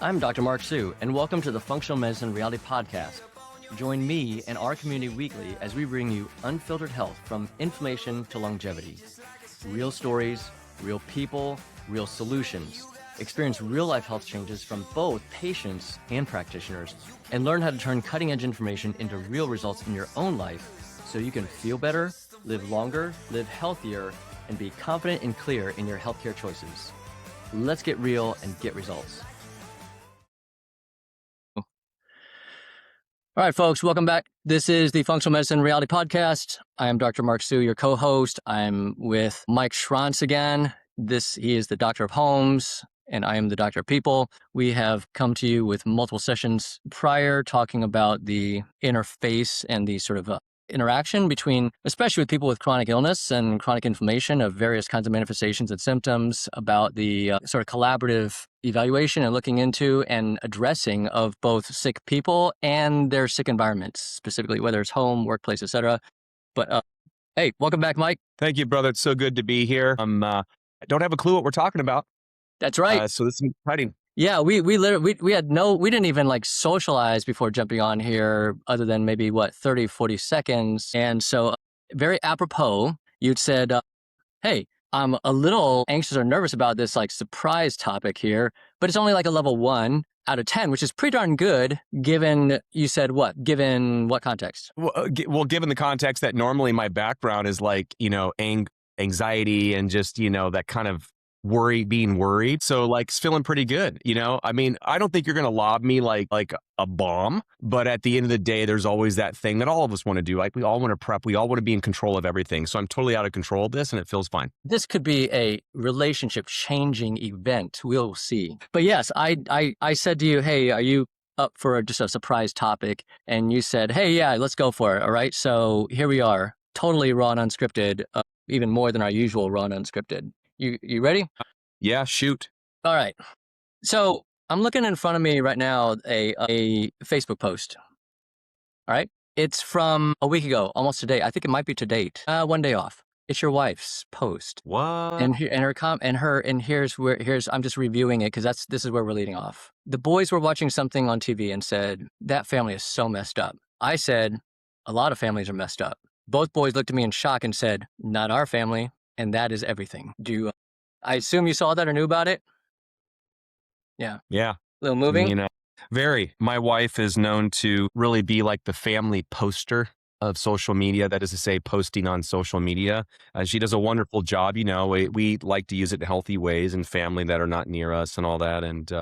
I'm Dr. Mark Sue, and welcome to the Functional Medicine Reality Podcast. Join me and our community weekly as we bring you unfiltered health from inflammation to longevity. Real stories, real people, real solutions. Experience real-life health changes from both patients and practitioners, and learn how to turn cutting-edge information into real results in your own life so you can feel better, live longer, live healthier, and be confident and clear in your healthcare choices. Let's get real and get results. All right, folks, welcome back. This is the Functional Medicine Reality Podcast. I am Dr. Mark Sue, your co-host. I'm with Mike Schrantz again. He is the Doctor of Homes, and I am the Doctor of People. We have come to you with multiple sessions prior talking about the interface and the sort of interaction between, especially with people with chronic illness and chronic inflammation of various kinds of manifestations and symptoms, about the sort of collaborative evaluation and looking into and addressing of both sick people and their sick environments, specifically whether it's home, workplace, etc. But hey, welcome back, Mike. Thank you, brother. It's so good to be here. I don't have a clue what we're talking about. That's right. So this is exciting. Yeah, we didn't even like socialize before jumping on here other than maybe 30, 40 seconds. And so very apropos, you'd said, hey, I'm a little anxious or nervous about this like surprise topic here, but it's only like a level 1 out of 10, which is pretty darn good given, you said what? Given what context? Well, given the context that normally my background is like, anxiety and just, that kind of being worried. So like it's feeling pretty good, I mean, I don't think you're going to lob me like a bomb, but at the end of the day, there's always that thing that all of us want to do. Like we all want to prep. We all want to be in control of everything. So I'm totally out of control of this and it feels fine. This could be a relationship changing event. We'll see. But yes, I said to you, hey, are you up for just a surprise topic? And you said, hey, yeah, let's go for it. All right. So here we are, totally raw and unscripted, even more than our usual raw and unscripted. You ready? Yeah, shoot. All right. So I'm looking in front of me right now, a Facebook post. All right. It's from a week ago, almost to date. I think it might be to date. 1 day off. It's your wife's post. What? And here's I'm just reviewing it because this is where we're leading off. The boys were watching something on TV and said, that family is so messed up. I said, a lot of families are messed up. Both boys looked at me in shock and said, not our family. And that is everything. I assume you saw that or knew about it? Yeah. Yeah. A little moving? Very. My wife is known to really be like the family poster of social media. That is to say, posting on social media. She does a wonderful job. We like to use it in healthy ways and family that are not near us and all that. And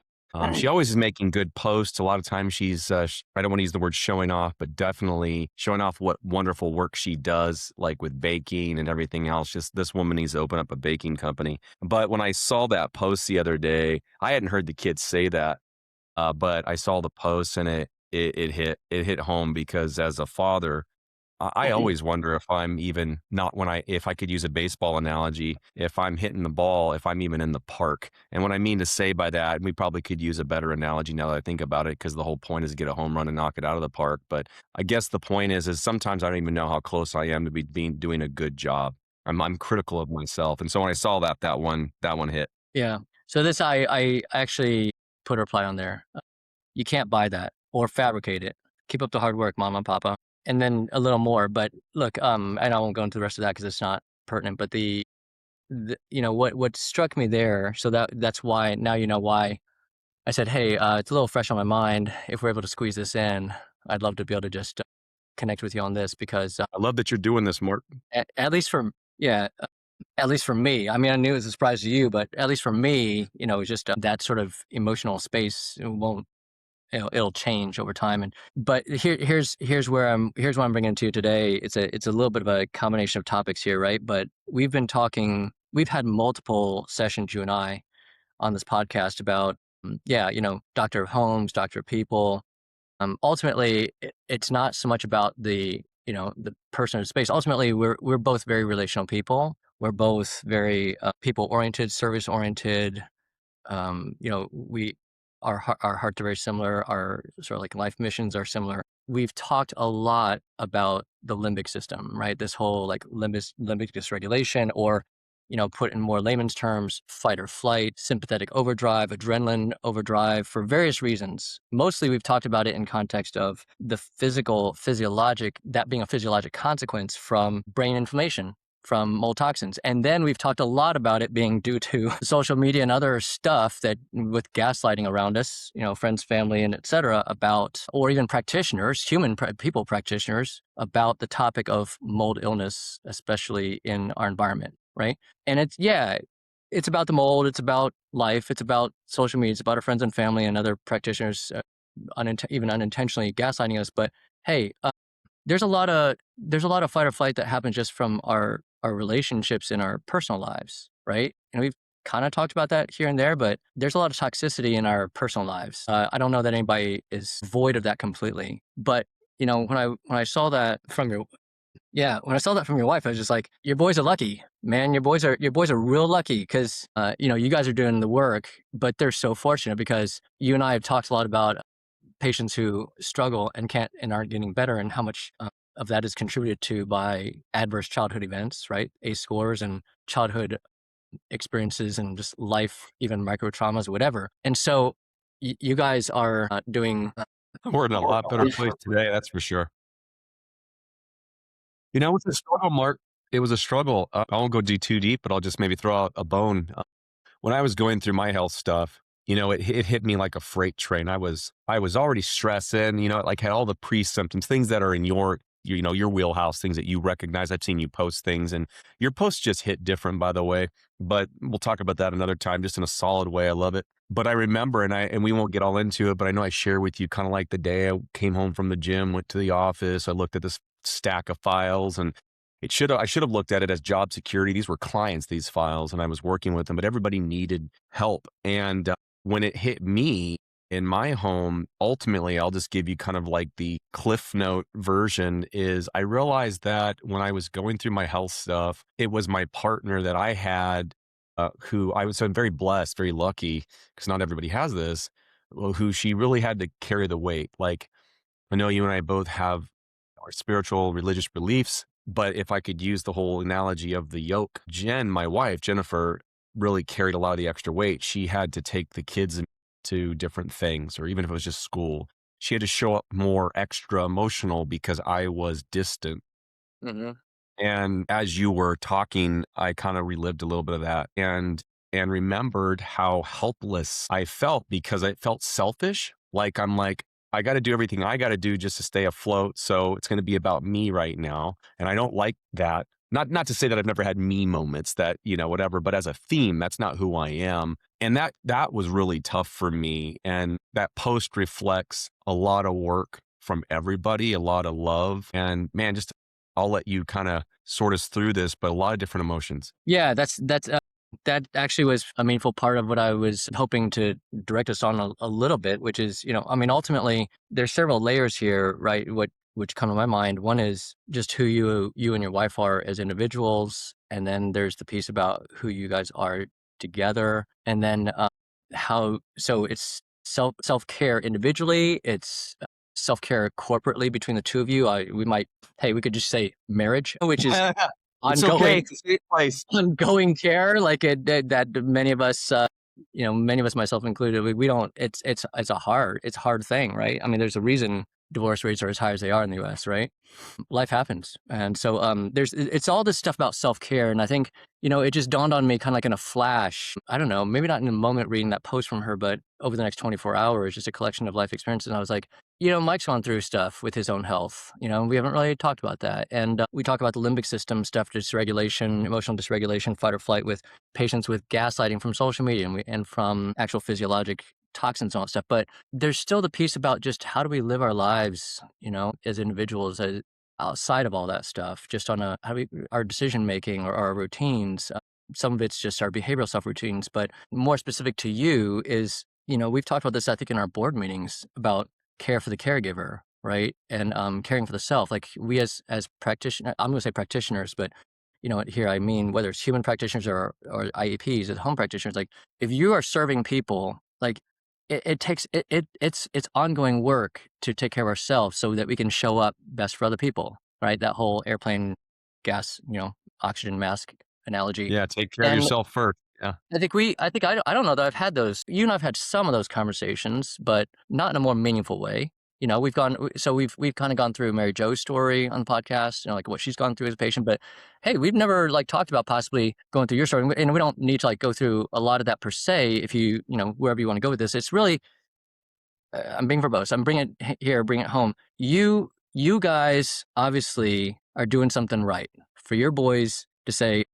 she always is making good posts. A lot of times she's, I don't want to use the word showing off, but definitely showing off what wonderful work she does, like with baking and everything else. Just this woman needs to open up a baking company. But when I saw that post the other day, I hadn't heard the kids say that, but I saw the post and it hit home because as a father, I always wonder if I'm even if I could use a baseball analogy, if I'm hitting the ball, if I'm even in the park. And what I mean to say by that, we probably could use a better analogy now that I think about it, because the whole point is to get a home run and knock it out of the park. But I guess the point is sometimes I don't even know how close I am to doing a good job. I'm critical of myself. And so when I saw that one hit. Yeah. So this, I actually put a reply on there. You can't buy that or fabricate it. Keep up the hard work, Mama and Papa. And then a little more, but look, and I won't go into the rest of that because it's not pertinent, but what struck me there, so that's why, now you know why I said, hey, it's a little fresh on my mind. If we're able to squeeze this in, I'd love to be able to just connect with you on this because I love that you're doing this, Mark. At least for me. I mean, I knew it was a surprise to you, but at least for me, it's just that sort of emotional space it'll change over time. But here's what I'm bringing it to you today. It's a little bit of a combination of topics here, right? But we've had multiple sessions, you and I, on this podcast about, Doctor of Homes, Doctor of People. Ultimately, it's not so much about the person in space. Ultimately, we're both very relational people. We're both very people-oriented, service-oriented. Our hearts are very similar. Our sort of like life missions are similar. We've talked a lot about the limbic system, right? This whole like limbic dysregulation, or put in more layman's terms, fight or flight, sympathetic overdrive, adrenaline overdrive for various reasons. Mostly we've talked about it in context of the that being a physiologic consequence from brain inflammation from mold toxins. And then we've talked a lot about it being due to social media and other stuff that with gaslighting around us, friends, family, and et cetera, about, or even practitioners, people practitioners about the topic of mold illness, especially in our environment, right? And it's about the mold, it's about life, it's about social media, it's about our friends and family and other practitioners, even unintentionally gaslighting us. But hey, there's a lot of fight or flight that happens just from our relationships in our personal lives, right? And we've kind of talked about that here and there, but there's a lot of toxicity in our personal lives. I don't know that anybody is void of that completely, but when I saw that from when I saw that from your wife, I was just like, your boys are lucky, man. Your boys are real lucky because you guys are doing the work, but they're so fortunate because you and I have talked a lot about patients who struggle and can't and aren't getting better, and how much of that is contributed to by adverse childhood events, right? ACE scores and childhood experiences and just life, even micro traumas, whatever. And so you guys are doing. We're in a lot better place today, that's for sure. It's a struggle, Mark. It was a struggle. I won't go too deep, but I'll just maybe throw out a bone. When I was going through my health stuff, it hit me like a freight train. I was already stressing, like had all the pre-symptoms, things that are in your wheelhouse, things that you recognize. I've seen you post things, and your posts just hit different, by the way. But we'll talk about that another time, just in a solid way. I love it. But I remember, and we won't get all into it, but I know I share with you kind of like the day I came home from the gym, went to the office, I looked at this stack of files, and I should have looked at it as job security. These were clients, these files, and I was working with them, but everybody needed help. And when it hit me in my home, ultimately, I'll just give you kind of like the cliff note version is I realized that when I was going through my health stuff, it was my partner that I had, so I'm very blessed, very lucky, because not everybody has this, who she really had to carry the weight. Like, I know you and I both have our spiritual religious beliefs, but if I could use the whole analogy of the yoke, my wife, Jennifer, really carried a lot of the extra weight. She had to take the kids to different things, or even if it was just school, she had to show up more extra emotional because I was distant. Mhm. And as you were talking, I kind of relived a little bit of that and remembered how helpless I felt because I felt selfish. Like I'm like, I got to do everything I got to do just to stay afloat. So it's going to be about me right now. And I don't like that. Not to say that I've never had me moments that, whatever, but as a theme, that's not who I am. And that was really tough for me. And that post reflects a lot of work from everybody, a lot of love. And man, just I'll let you kind of sort us through this, but a lot of different emotions. Yeah, that actually was a meaningful part of what I was hoping to direct us on a little bit, which is, ultimately there's several layers here, right? Which come to my mind. One is just who you and your wife are as individuals, and then there's the piece about who you guys are together, and then so it's self-care individually, it's self-care corporately between the two of you. We could just say marriage, which is It's okay. ongoing It's a safe place. ongoing care, like that many of us, many of us, myself included, we don't. It's a hard thing, right? I mean, there's a reason divorce rates are as high as they are in the U.S., right? Life happens, and so it's all this stuff about self care, and I think it just dawned on me kind of like in a flash. I don't know, maybe not in a moment reading that post from her, but over the next 24 hours, just a collection of life experiences, and I was like, Mike's gone through stuff with his own health. We haven't really talked about that. And we talk about the limbic system stuff, dysregulation, emotional dysregulation, fight or flight with patients with gaslighting from social media and from actual physiologic toxins and all that stuff. But there's still the piece about just how do we live our lives, as individuals, outside of all that stuff, just on our decision making or our routines. Some of it's just our behavioral self routines, but more specific to you is, we've talked about this, I think, in our board meetings about care for the caregiver, right? And caring for the self. Like we as practitioners, I'm going to say practitioners, but here I mean whether it's human practitioners or IEPs, as home practitioners. Like if you are serving people, like it takes it's ongoing work to take care of ourselves so that we can show up best for other people, right? That whole airplane gas, oxygen mask analogy. Yeah, take care of And yourself first. Yeah. I don't know that I've had those. You and I've had some of those conversations, but not in a more meaningful way. We've kind of gone through Mary Jo's story on the podcast, like what she's gone through as a patient. But hey, we've never like talked about possibly going through your story, and we don't need to like go through a lot of that per se. If wherever you want to go with this, it's really I'm being verbose. I'm bring it home. You guys obviously are doing something right for your boys to say,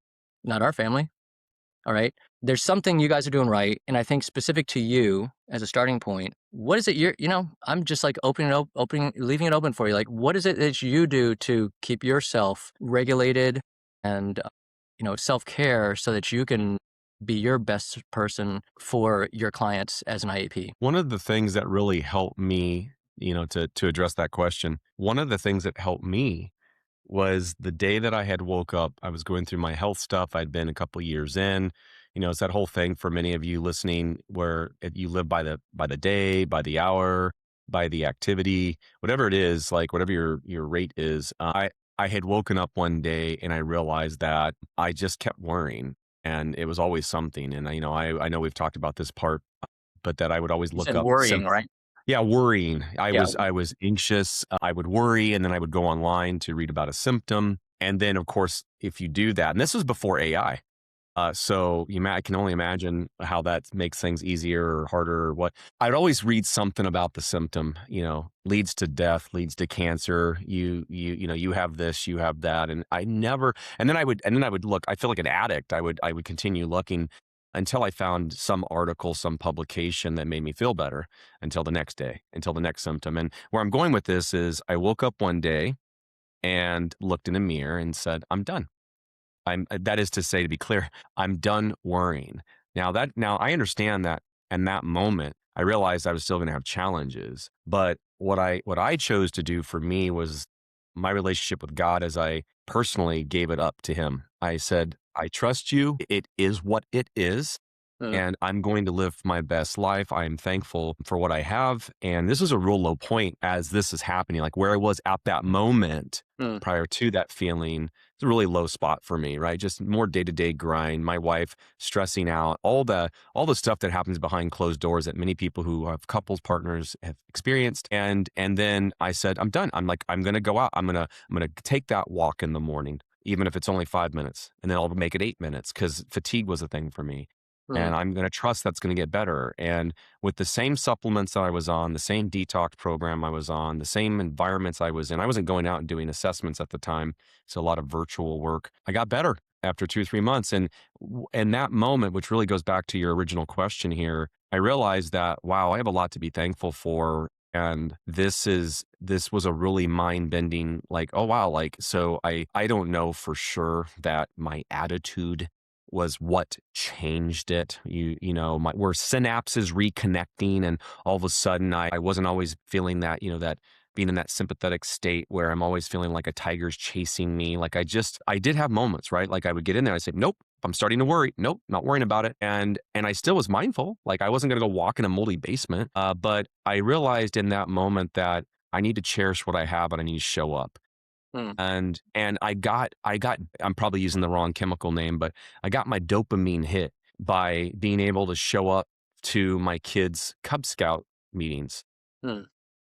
not our family. All right. There's something you guys are doing right. And I think specific to you as a starting point, what is it I'm just like leaving it open for you. Like, what is it that you do to keep yourself regulated and, self care so that you can be your best person for your clients as an IEP? One of the things that really helped me, to address that question, one of the things that helped me was the day that I had woke up. I was going through my health stuff. I'd been a couple years in. It's that whole thing for many of you listening where you live by the day, by the hour, by the activity, whatever it is, like whatever your rate is. I had woken up one day and I realized that I just kept worrying, and it was always something. And I know we've talked about this part, but that I would always You look said up worrying, right? yeah, worrying. Yeah. I was anxious. I would worry, and then I would go online to read about a symptom. And then, of course, if you do that, and this was before AI, I can only imagine how that makes things easier or harder or what. I'd always read something about the symptom. Leads to death, leads to cancer. You have this, you have that, and I never. And then I would look. I feel like an addict. I would continue looking until I found some article, some publication that made me feel better until the next day, until the next symptom. And where I'm going with this is I woke up one day and looked in a mirror and said, I'm done. That is to say, to be clear, I'm done worrying. Now I understand that in that moment, I realized I was still going to have challenges. But what I chose to do for me was my relationship with God as I personally gave it up to him. I said, I trust you. It is what it is, Mm, and I'm going to live my best life. I am thankful for what I have. And this is a real low point as this is happening, like where I was at that moment mm, prior to that feeling. It's a really low spot for me, right? Just more day-to-day grind, my wife stressing out, all the stuff that happens behind closed doors that many people who have couples partners have experienced. And then I said, I'm done. I'm going to go out. I'm going to take that walk in the morning, even if it's only 5 minutes, and then I'll make it 8 minutes because fatigue was a thing for me. mm, And I'm going to trust that's going to get better. And with the same supplements that I was on, the same detox program I was on, the same environments I was in, I wasn't going out and doing assessments at the time. So a lot of virtual work. I got better after 2, 3 months. And that moment, which really goes back to your original question here, I realized that, wow, I have a lot to be thankful for. And this was a really mind bending, like, oh, wow. Like, so I don't know for sure that my attitude was what changed it. Where synapses reconnecting, and all of a sudden I wasn't always feeling that, that being in that sympathetic state where I'm always feeling like a tiger's chasing me. Like I did have moments, right? Like I would get in there, I'd say, nope, I'm starting to worry. Nope, not worrying about it. And I still was mindful. Like I wasn't going to go walk in a moldy basement. But I realized in that moment that I need to cherish what I have and I need to show up. mm, And I got I'm probably using the wrong chemical name, but I got my dopamine hit by being able to show up to my kids' Cub Scout meetings, mm,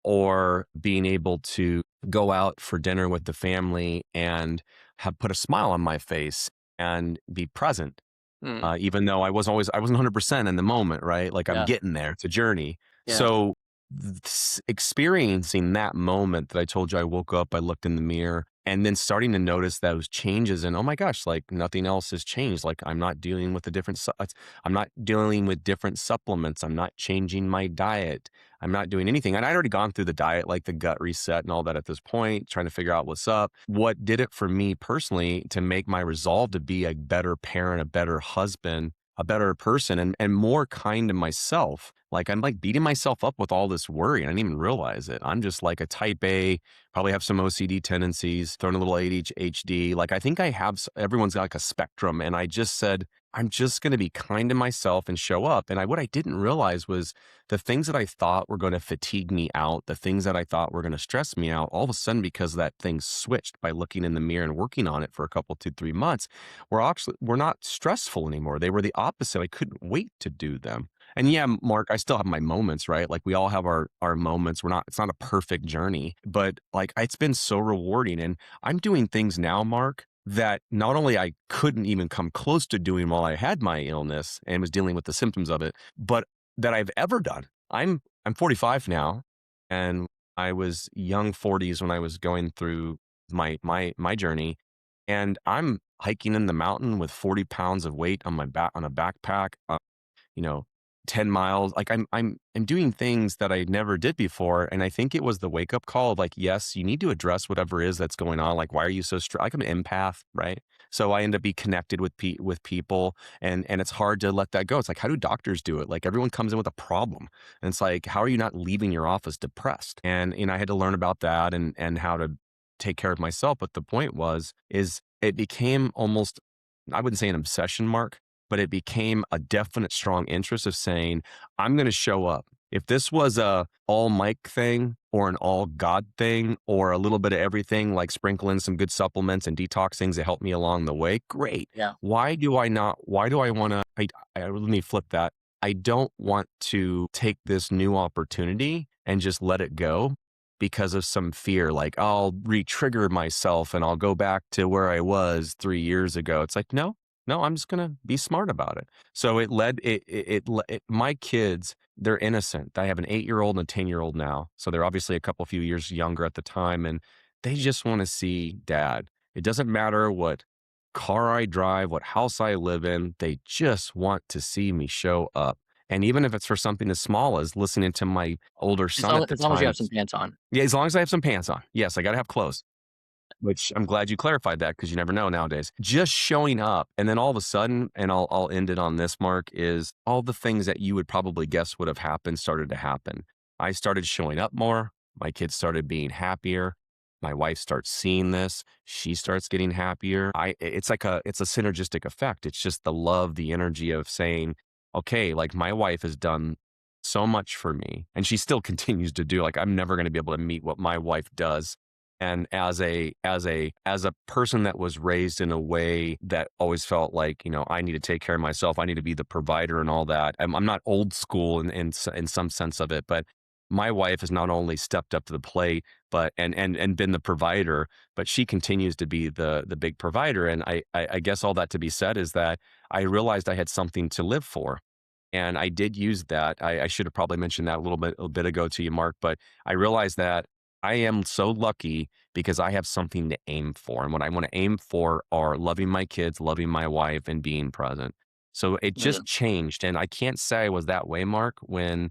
or being able to go out for dinner with the family and have put a smile on my face and be present. mm. Even though I wasn't 100% in the moment, right? Like I'm Yeah. getting there. It's a journey. Yeah. So experiencing that moment that I told you, I woke up, I looked in the mirror, and then starting to notice those changes, and oh my gosh, like nothing else has changed. Like I'm not dealing with I'm not dealing with different supplements. I'm not changing my diet. I'm not doing anything. And I'd already gone through the diet, like the gut reset and all that at this point, trying to figure out what's up. What did it for me personally to make my resolve to be a better parent, a better husband, a better person, and more kind to myself. Like I'm like beating myself up with all this worry, and I didn't even realize it. I'm just like a type A, probably have some OCD tendencies, throwing a little ADHD. Like I think I have, everyone's got like a spectrum. And I just said, I'm just going to be kind to myself and show up. And what I didn't realize was the things that I thought were going to fatigue me out, the things that I thought were going to stress me out, all of a sudden, because that thing switched by looking in the mirror and working on it for a couple, 2, 3 months, were not stressful anymore. They were the opposite. I couldn't wait to do them. And yeah, Mark, I still have my moments, right? Like we all have our moments. It's not a perfect journey, but like it's been so rewarding. And I'm doing things now, Mark, that not only I couldn't even come close to doing while I had my illness and was dealing with the symptoms of it, but that I've ever done. I'm 45 now, and I was young 40s when I was going through my journey, and I'm hiking in the mountain with 40 pounds of weight on my back on a backpack. You know, 10 miles. Like I'm doing things that I never did before. And I think it was the wake up call of like, yes, you need to address whatever it is that's going on. Like, why are you so like I'm an empath, right? So I end up being connected with with people, and it's hard to let that go. It's like, how do doctors do it? Like everyone comes in with a problem. And it's like, how are you not leaving your office depressed? And I had to learn about that and how to take care of myself. But the point is it became almost, I wouldn't say an obsession, Mark, but it became a definite strong interest of saying, I'm going to show up. If this was a all Mike thing or an all God thing or a little bit of everything, like sprinkle in some good supplements and detox things that help me along the way, great. Yeah. Why do I want to, let me flip that. I don't want to take this new opportunity and just let it go because of some fear, like I'll re-trigger myself and I'll go back to where I was 3 years ago. It's like, no, I'm just gonna be smart about it. So it led my kids, they're innocent. I have an 8-year-old and a 10-year-old now. So they're obviously a couple few years younger at the time. And they just want to see dad. It doesn't matter what car I drive, what house I live in, they just want to see me show up. And even if it's for something as small as listening to my older son at the As long as you time. have some pants on. Yeah, as long as I have some pants on. Yes, I gotta have clothes. Which I'm glad you clarified that because you never know nowadays. Just showing up and then all of a sudden, and I'll end it on this, Mark, is all the things that you would probably guess would have happened started to happen. I started showing up more. My kids started being happier. My wife starts seeing this. She starts getting happier. It's a synergistic effect. It's just the love, the energy of saying, okay, like my wife has done so much for me and she still continues to do, like I'm never going to be able to meet what my wife does. And as a person that was raised in a way that always felt like, I need to take care of myself, I need to be the provider and all that. I'm not old school in some sense of it, but my wife has not only stepped up to the plate, but and been the provider, but she continues to be the big provider. And I guess all that to be said is that I realized I had something to live for. And I did use that. I should have probably mentioned that a bit ago to you, Mark, but I realized that I am so lucky because I have something to aim for. And what I want to aim for are loving my kids, loving my wife, and being present. So it just Amazing. changed. And I can't say I was that way, Mark, when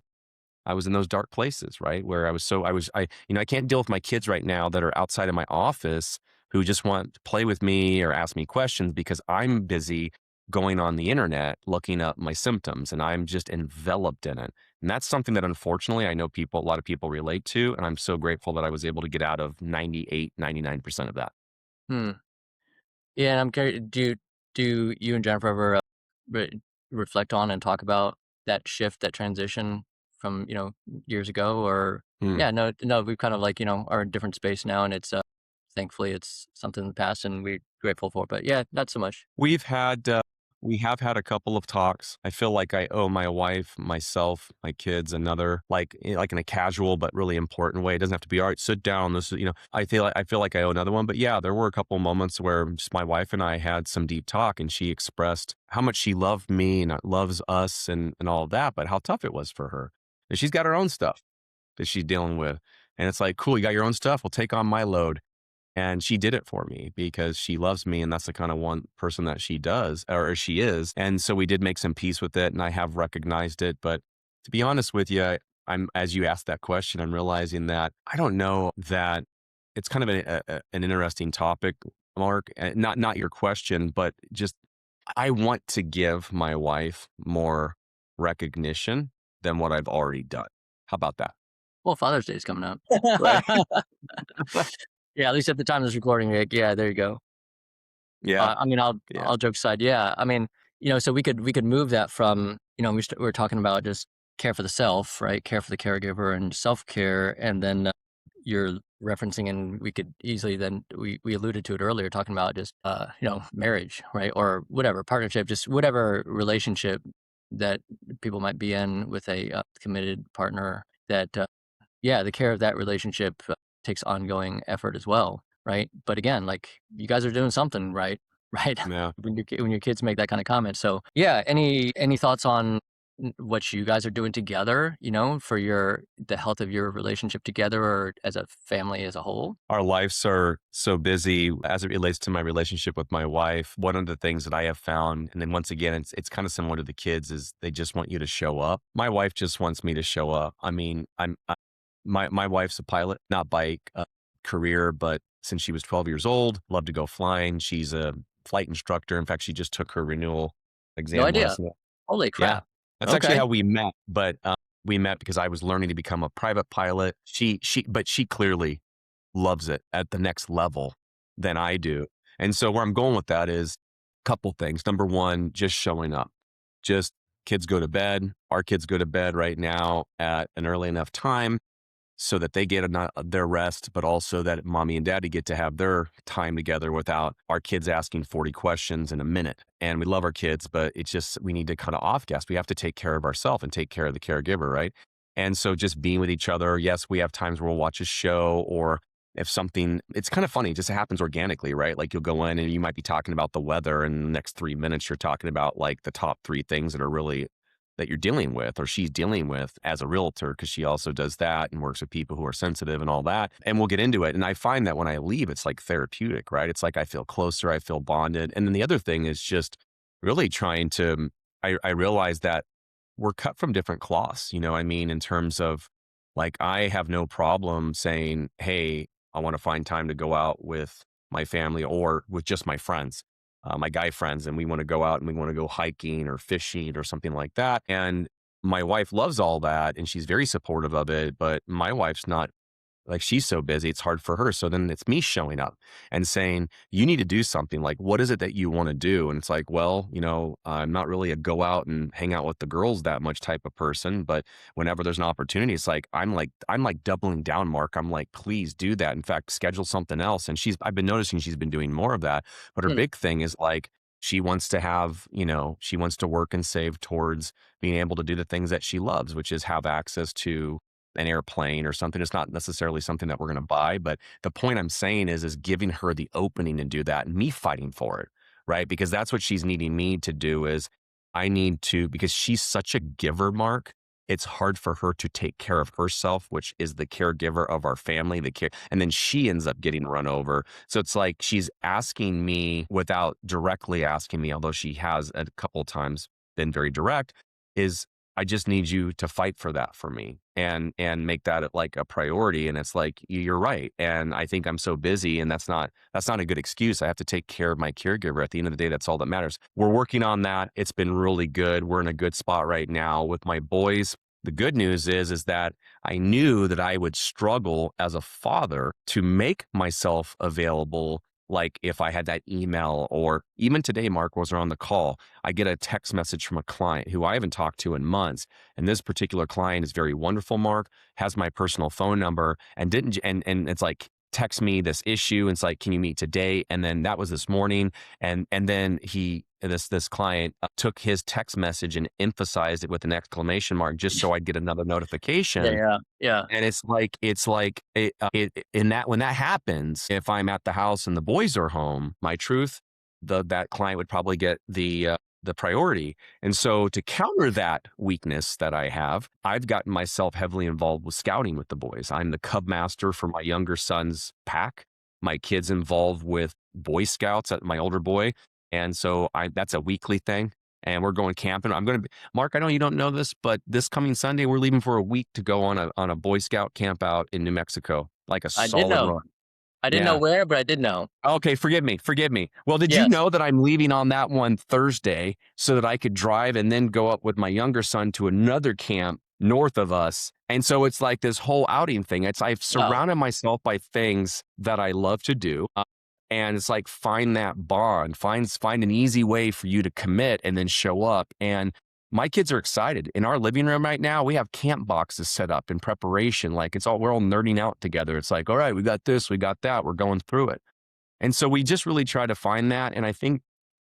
I was in those dark places, right? Where I can't deal with my kids right now that are outside of my office who just want to play with me or ask me questions because I'm busy going on the internet looking up my symptoms and I'm just enveloped in it. And that's something that unfortunately I know a lot of people relate to. And I'm so grateful that I was able to get out of 98, 99% of that. Hmm. Yeah, and I'm curious, do you and Jennifer ever, re reflect on and talk about that shift, that transition from, years ago? Or Hmm. yeah, no, we've kind of like, are in different space now, and it's, thankfully, it's something in the past, and we're grateful for, but yeah, not so much. We've had, we have had a couple of talks. I feel like I owe my wife, myself, my kids another, like in a casual but really important way. It doesn't have to be, all right, sit down. This is, I feel like I owe another one. But yeah, there were a couple moments where just my wife and I had some deep talk, and she expressed how much she loved me and loves us and all of that, but how tough it was for her. And she's got her own stuff that she's dealing with. And it's like, cool, you got your own stuff. We'll take on my load. And she did it for me because she loves me, and that's the kind of one person that she does, or she is. And so we did make some peace with it, and I have recognized it. But to be honest with you, as you asked that question, I'm realizing that I don't know that it's kind of an interesting topic, Mark. Not your question, but just I want to give my wife more recognition than what I've already done. How about that? Well, Father's Day is coming up. Right? Yeah, at least at the time of this recording, like, yeah, there you go. Yeah. I mean, I'll Yeah. I'll joke aside, yeah, I mean, so we could move that from, we're talking about just care for the self, right? Care for the caregiver and self-care, and then you're referencing, and we could easily then we alluded to it earlier, talking about just marriage, right? Or whatever partnership, just whatever relationship that people might be in with a committed partner. That yeah, the care of that relationship takes ongoing effort as well, right? But again, like you guys are doing something right, right? Yeah. When your kids make that kind of comment. So yeah, any thoughts on what you guys are doing together? For the health of your relationship together, or as a family as a whole. Our lives are so busy as it relates to my relationship with my wife. One of the things that I have found, and then once again, it's kind of similar to the kids, is they just want you to show up. My wife just wants me to show up. I mean, my wife's a pilot, not by career, but since she was 12 years old, loved to go flying. She's a flight instructor. In fact, she just took her renewal No exam idea. last night. Holy Yeah, crap. that's actually Okay. how we met. But we met because I was learning to become a private pilot. But she clearly loves it at the next level than I do. And so where I'm going with that is a couple things. Number one, just showing up. Just kids go to bed. Our kids go to bed right now at an early enough time so that they get their rest, but also that mommy and daddy get to have their time together without our kids asking 40 questions in a minute. And we love our kids, but it's just, we need to kind of off gas. We have to take care of ourselves and take care of the caregiver, right? And so just being with each other. Yes, we have times where we'll watch a show, or if something, it's kind of funny, it just happens organically, right? Like you'll go in and you might be talking about the weather, and in the next 3 minutes, you're talking about like the top three things that are really that you're dealing with, or she's dealing with as a realtor, because she also does that and works with people who are sensitive and all that. And we'll get into it. And I find that when I leave, it's like therapeutic, right? It's like I feel closer, I feel bonded. And then the other thing is just really trying to, I realize that we're cut from different cloths, you know what I mean? In terms of like, I have no problem saying, hey, I want to find time to go out with my family or with just my friends, my guy friends, and we want to go out and we want to go hiking or fishing or something like that. And my wife loves all that and she's very supportive of it, but my wife's not, like, she's so busy, it's hard for her. So then it's me showing up and saying, you need to do something. Like, what is it that you want to do? And it's like, well, I'm not really a go out and hang out with the girls that much type of person. But whenever there's an opportunity, it's like, I'm like doubling down, Mark. I'm like, please do that. In fact, schedule something else. And I've been noticing she's been doing more of that. But her Hmm. big thing is like, she wants to have, she wants to work and save towards being able to do the things that she loves, which is have access to an airplane or something. It's not necessarily something that we're going to buy, but the point I'm saying is giving her the opening to do that and me fighting for it, right? Because that's what she's needing me to do is I need to, because she's such a giver, Mark. It's hard for her to take care of herself, which is the caregiver of our family, and then she ends up getting run over. So it's like she's asking me without directly asking me, although she has a couple times been very direct, is I just need you to fight for that for me and make that like a priority. And it's like, you're right. And I think I'm so busy, and that's not a good excuse. I have to take care of my caregiver. At the end of the day, that's all that matters. We're working on that. It's been really good. We're in a good spot right now with my boys. The good news is that I knew that I would struggle as a father to make myself available. Like if I had that email, or even today, Mark was on the call, I get a text message from a client who I haven't talked to in months. And this particular client is very wonderful, Mark, has my personal phone number and didn't, and it's like, text me this issue. And it's like, can you meet today? And then that was this morning. And then this client took his text message and emphasized it with an exclamation mark just so I'd get another Yeah, notification. yeah, yeah. And it's like in that, when that happens, if I'm at the house and the boys are home, my truth, that client would probably get the priority. And so to counter that weakness that I have, I've gotten myself heavily involved with scouting with the boys. I'm the cub master for my younger son's pack. My kid's involved with Boy Scouts at my older boy. And so that's a weekly thing. And we're going camping. I'm going to be, Mark, I know you don't know this, but this coming Sunday, we're leaving for a week to go on a Boy Scout camp out in New Mexico, like a I did solid know. run. I didn't know Yeah. where, but I did know. Okay, forgive me, forgive me. Well, did you Yes, know that I'm leaving on that one Thursday so that I could drive and then go up with my younger son to another camp north of us? And so it's like this whole outing thing. I've wow. surrounded myself by things that I love to do. And it's like, find that bond, find an easy way for you to commit and then show up. And my kids are excited. In our living room right now, we have camp boxes set up in preparation. Like we're all nerding out together. It's like, all right, we got this, we got that, we're going through it. And so we just really try to find that. And I think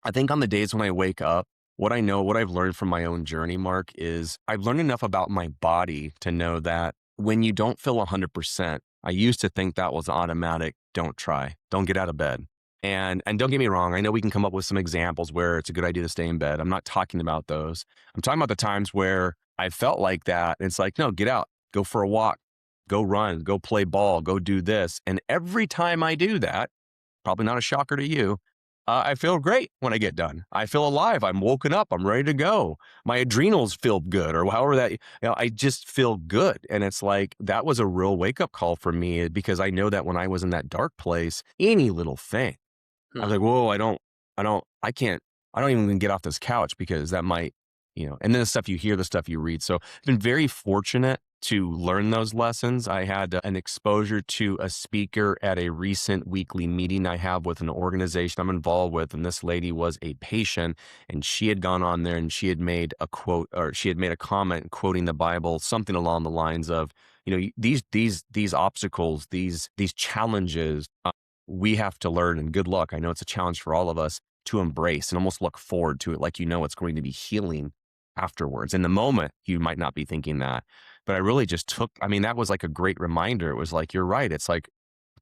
on the days when I wake up, what I know, what I've learned from my own journey, Mark, is I've learned enough about my body to know that when you don't feel 100%, I used to think that was automatic. Don't try. Don't get out of bed. And don't get me wrong. I know we can come up with some examples where it's a good idea to stay in bed. I'm not talking about those. I'm talking about the times where I felt like that. And it's like, no, get out, go for a walk, go run, go play ball, go do this. And every time I do that, probably not a shocker to you, I feel great when I get done. I feel alive. I'm woken up. I'm ready to go. My adrenals feel good, or however that, I just feel good. And it's like, that was a real wake up call for me, because I know that when I was in that dark place, any little thing, I was Hmm. like, whoa, I can't, I don't even get off this couch, because that might, and then the stuff you hear, the stuff you read. So I've been very fortunate to learn those lessons. I had an exposure to a speaker at a recent weekly meeting I have with an organization I'm involved with. And this lady was a patient, and she had gone on there and she had made a quote, or she had made a comment quoting the Bible, something along the lines of, these obstacles, these challenges, we have to learn, and good luck. I know it's a challenge for all of us to embrace and almost look forward to it. Like, it's going to be healing afterwards. In the moment, you might not be thinking that, but I really just that was like a great reminder. It was like, you're right. It's like,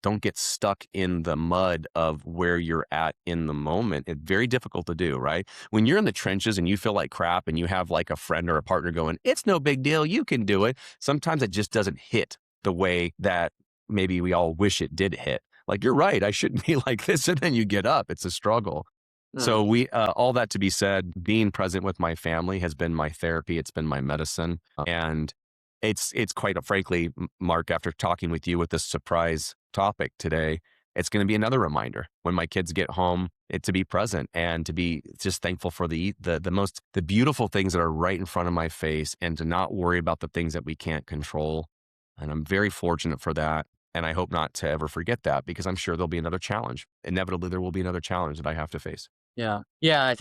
don't get stuck in the mud of where you're at in the moment. It's very difficult to do, right? When you're in the trenches and you feel like crap, and you have like a friend or a partner going, it's no big deal, you can do it. Sometimes it just doesn't hit the way that maybe we all wish it did hit. Like, you're right, I shouldn't be like this. And then you get up, it's a struggle. So all that to be said, being present with my family has been my therapy. It's been my medicine. And it's quite frankly, Mark, after talking with you with this surprise topic today, it's going to be another reminder when my kids get home, to be present and to be just thankful for the beautiful things that are right in front of my face, and to not worry about the things that we can't control. And I'm very fortunate for that. And I hope not to ever forget that, because I'm sure there'll be another challenge. Inevitably, there will be another challenge that I have to face. Yeah. Yeah,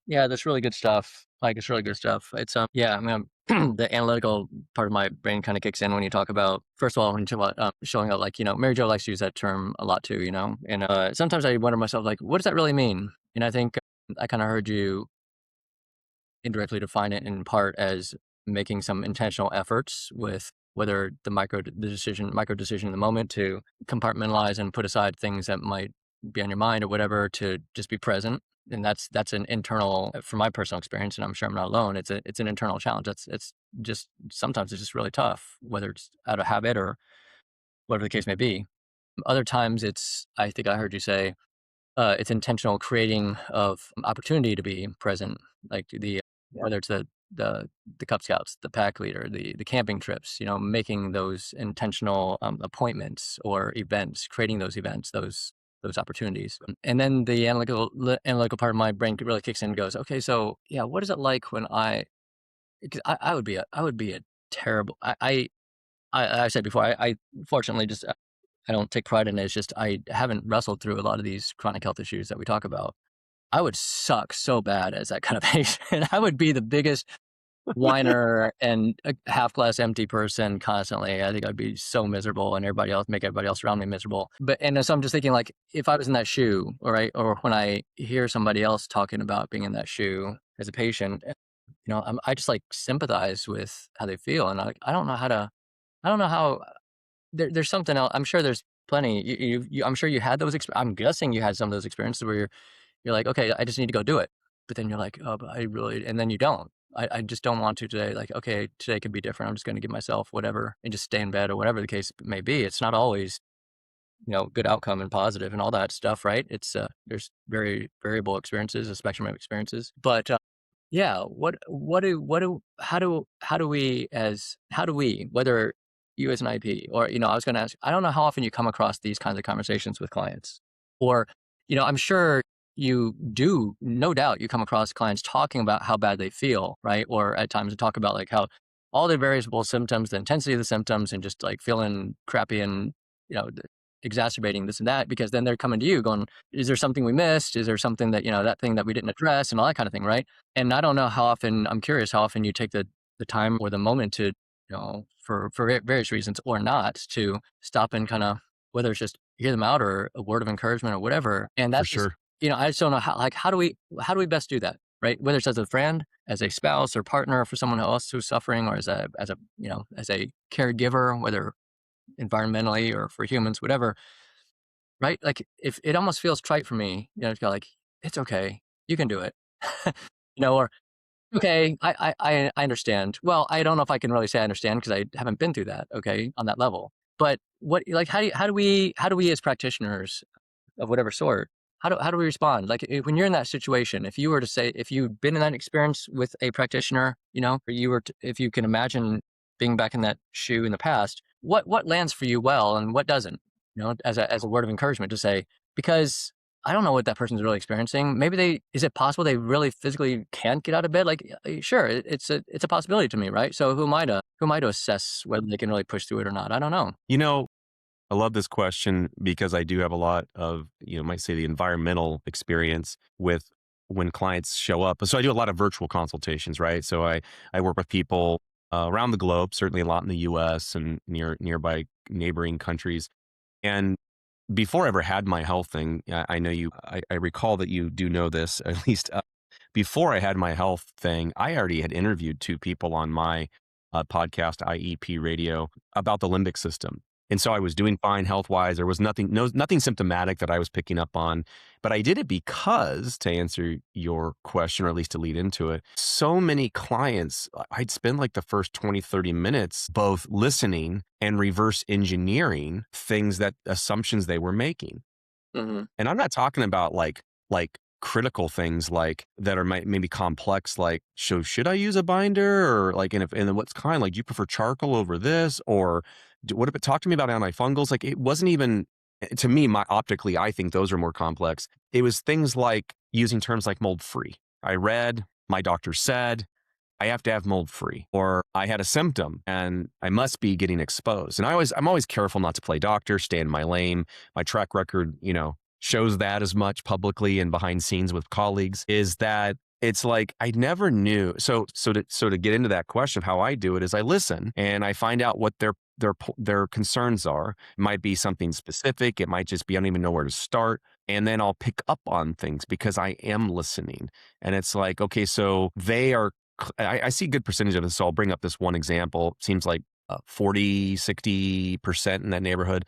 yeah, that's really good stuff. Like, it's really good stuff. It's, yeah, I mean, the analytical part of my brain kind of kicks in when you talk about, first of all, when you talk about showing up, like, Mary Jo likes to use that term a lot too, and sometimes I wonder myself, like, what does that really mean? And I think I kind of heard you indirectly define it in part as making some intentional efforts with whether micro decision in the moment to compartmentalize and put aside things that might be on your mind or whatever, to just be present. And that's an internal, from my personal experience, and I'm sure I'm not alone, it's an internal challenge. It's just, sometimes it's just really tough, whether it's out of habit or whatever the case may be. Other times it's, I think I heard you say, it's intentional creating of opportunity to be present, like Yeah. whether it's the Cub Scouts, the pack leader, the camping trips, making those intentional appointments or events, creating those events, those opportunities. And then the analytical part of my brain really kicks in and goes, okay, so yeah, what is it like when because I would be a terrible, I said before, I fortunately just, I don't take pride in it. It's just I haven't wrestled through a lot of these chronic health issues that we talk about. I would suck so bad as that kind of patient. I would be the biggest whiner and a half glass empty person constantly. I think I'd be so miserable, and make everybody else around me miserable. So I'm just thinking, like, if I was in that shoe, all right, or when I hear somebody else talking about being in that shoe as a patient, I just like sympathize with how they feel, and I don't know how to. I don't know how there's something else. I'm sure there's plenty. I'm sure you had those. I'm guessing you had some of those experiences where you're like, okay, I just need to go do it. But then you're like, oh, but I really, and then you don't. I just don't want to today. Like, okay, today could be different. I'm just going to give myself whatever and just stay in bed or whatever the case may be. It's not always, good outcome and positive and all that stuff, right? It's, there's very variable experiences, a spectrum of experiences. But yeah, how do we, whether you as an IP or, I was going to ask, I don't know how often you come across these kinds of conversations with clients, or, I'm sure you do, no doubt you come across clients talking about how bad they feel, right? Or at times to talk about like how all the variable symptoms, the intensity of the symptoms, and just like feeling crappy and, exacerbating this and that, because then they're coming to you going, is there something we missed? Is there something that, that thing that we didn't address and all that kind of thing, right? And I don't know how often, I'm curious how often you take the time or the moment to, for various reasons or not, to stop and kind of, whether it's just hear them out or a word of encouragement or whatever. And For that's just, sure. I just don't know how, like, how do we best do that? Right. Whether it's as a friend, as a spouse or partner for someone else who's suffering, or as a, as a caregiver, whether environmentally or for humans, whatever, right? Like, if it almost feels trite for me, to go like, it's okay, you can do it, or okay, I understand. Well, I don't know if I can really say I understand because I haven't been through that. Okay, on that level, but what, like, how do we as practitioners of whatever sort, how do we respond? Like, when you're in that situation, if you were to say, if you've been in that experience with a practitioner, or if you can imagine being back in that shoe in the past, what lands for you well and what doesn't? As a word of encouragement to say, because I don't know what that person's really experiencing. Maybe is it possible they really physically can't get out of bed? Like, sure, it's a possibility to me, right? So who am I to assess whether they can really push through it or not? I don't know. You know, I love this question because I do have a lot of, might say the environmental experience with when clients show up. So I do a lot of virtual consultations, right? So I work with people around the globe, certainly a lot in the US and nearby neighboring countries. And before I ever had my health thing, I know I recall that you do know this, at least before I had my health thing, I already had interviewed two people on my podcast, IEP radio, about the limbic system. And so I was doing fine health wise. There was nothing symptomatic that I was picking up on. But I did it because, to answer your question, or at least to lead into it, so many clients, I'd spend like the first 20, 30 minutes both listening and reverse engineering assumptions they were making. Hmm. And I'm not talking about like critical things like that are maybe complex, like, so should I use a binder, or like, and what's kind, like, do you prefer charcoal over this, or what about, talk to me about antifungals? Like, it wasn't even, to me, my optically, I think those are more complex. It was things like using terms like mold free. I read, my doctor said, I have to have mold free, or I had a symptom and I must be getting exposed. And I'm always careful not to play doctor, stay in my lane. My track record, shows that as much publicly and behind scenes with colleagues, is that it's like I never knew. So to get into that question of how I do it is I listen and I find out what their concerns are. It might be something specific. It might just be I don't even know where to start. And then I'll pick up on things because I am listening. And it's like, okay, so they are, I see a good percentage of this. So I'll bring up this one example. Seems like 40, 60% in that neighborhood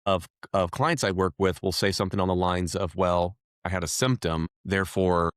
of clients I work with will say something on the lines of, well, I had a symptom, therefore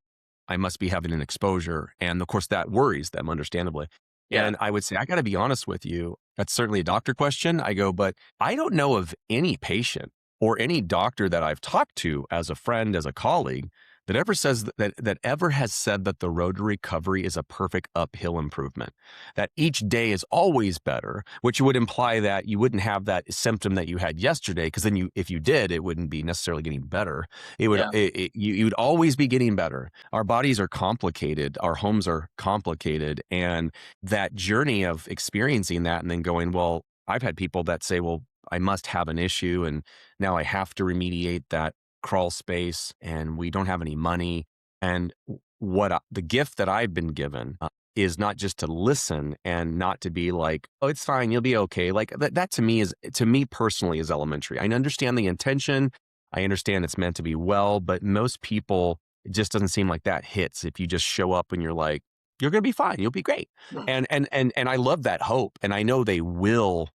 I must be having an exposure. And of course that worries them, understandably. Yeah. And I would say, I got to be honest with you. That's certainly a doctor question. I go, but I don't know of any patient or any doctor that I've talked to as a friend, as a colleague, that ever says that ever has said that the road to recovery is a perfect uphill improvement, that each day is always better, which would imply that you wouldn't have that symptom that you had yesterday, because then if you did, it wouldn't be necessarily getting better. It would, Yeah. you would always be getting better. Our bodies are complicated. Our homes are complicated. And that journey of experiencing that and then going, well, I've had people that say, well, I must have an issue and now I have to remediate that crawl space and we don't have any money. And the gift that I've been given is not just to listen and not to be like, oh, it's fine, you'll be okay. Like that to me personally is elementary. I understand the intention. I understand it's meant to be well, but most people, it just doesn't seem like that hits if you just show up and you're like, you're going to be fine. You'll be great. Mm. And I love that hope. And I know they will